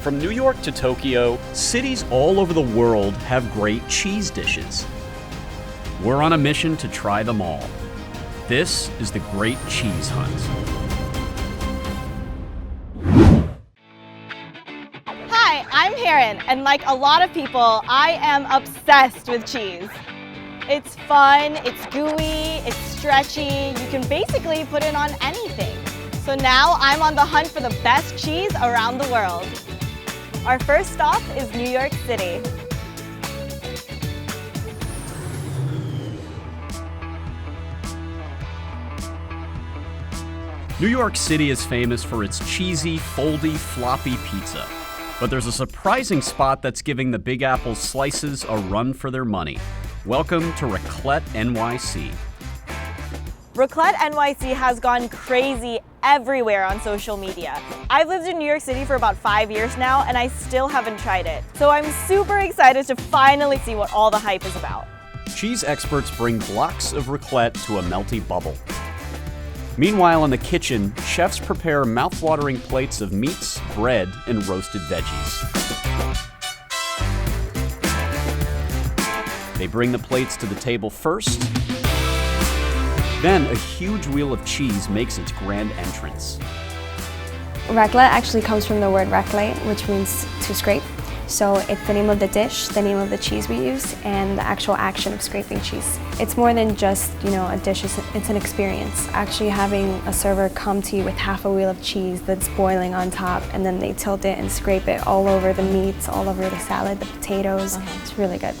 From New York to Tokyo, cities all over the world have great cheese dishes. We're on a mission to try them all. This is the Great Cheese Hunt. Hi, I'm Heron, and like a lot of people, I am obsessed with cheese. It's fun, it's gooey, it's stretchy, you can basically put it on anything. So now I'm on the hunt for the best cheese around the world. Our first stop is New York City. New York City is famous for its cheesy, foldy, floppy pizza. But there's a surprising spot that's giving the Big Apple's slices a run for their money. Welcome to Raclette NYC. Raclette NYC has gone crazy everywhere on social media. I've lived in New York City for about 5 years now, and I still haven't tried it. So I'm super excited to finally see what all the hype is about. Cheese experts bring blocks of raclette to a melty bubble. Meanwhile, in the kitchen, chefs prepare mouth-watering plates of meats, bread, and roasted veggies. They bring the plates to the table first. Then a huge wheel of cheese makes its grand entrance. Raclette actually comes from the word raclette, which means to scrape. So it's the name of the dish, the name of the cheese we use, and the actual action of scraping cheese. It's more than just, a dish, it's an experience. Actually having a server come to you with half a wheel of cheese that's boiling on top, and then they tilt it and scrape it all over the meats, all over the salad, the potatoes. It's really good.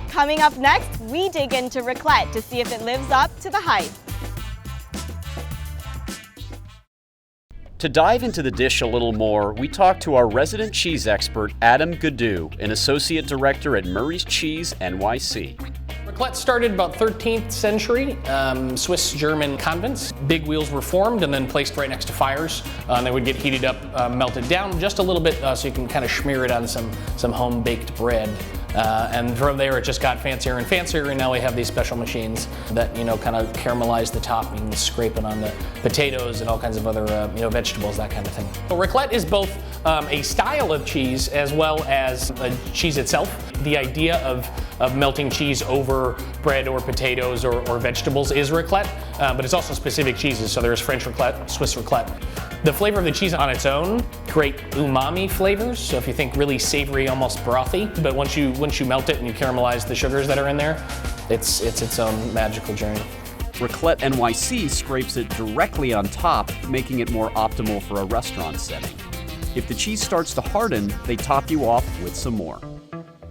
Coming up next, we dig into raclette to see if it lives up to the hype. To dive into the dish a little more, we talked to our resident cheese expert, Adam Gadou, an associate director at Murray's Cheese NYC. Raclette started about 13th century, Swiss-German convents. Big wheels were formed and then placed right next to fires. They would get heated up, melted down just a little bit so you can kind of smear it on some home-baked bread. And from there it just got fancier and fancier, and now we have these special machines that kind of caramelize the top. You can scrape it on the potatoes and all kinds of other vegetables, that kind of thing. So raclette is both a style of cheese as well as cheese itself. The idea of melting cheese over bread or potatoes or vegetables is raclette, but it's also specific cheeses. So there's French raclette, Swiss raclette. The flavor of the cheese on its own, great umami flavors. So if you think really savory, almost brothy, but once you melt it and you caramelize the sugars that are in there, it's its own magical journey. Raclette NYC scrapes it directly on top, making it more optimal for a restaurant setting. If the cheese starts to harden, they top you off with some more.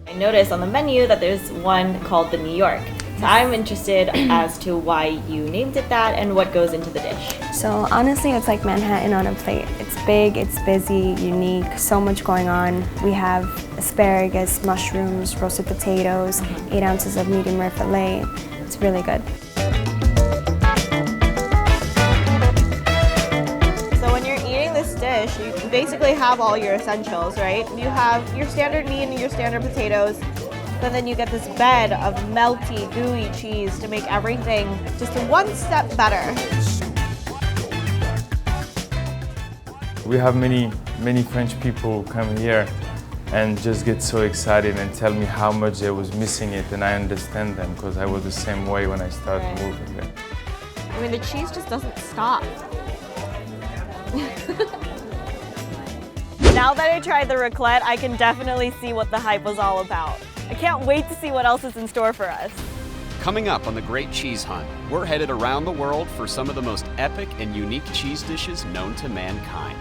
I noticed on the menu that there's one called the New York. So I'm interested as to why you named it that and what goes into the dish. So honestly, it's like Manhattan on a plate. It's big, it's busy, unique, so much going on. We have asparagus, mushrooms, roasted potatoes, 8 ounces of medium rare filet. It's really good. So when you're eating this dish, you basically have all your essentials, right? You have your standard meat and your standard potatoes, but then you get this bed of melty, gooey cheese to make everything just one step better. We have many French people come here and just get so excited and tell me how much they was missing it, and I understand them because I was the same way when I started moving there. I mean, the cheese just doesn't stop. Now that I tried the raclette, I can definitely see what the hype was all about. I can't wait to see what else is in store for us. Coming up on the Great Cheese Hunt, we're headed around the world for some of the most epic and unique cheese dishes known to mankind.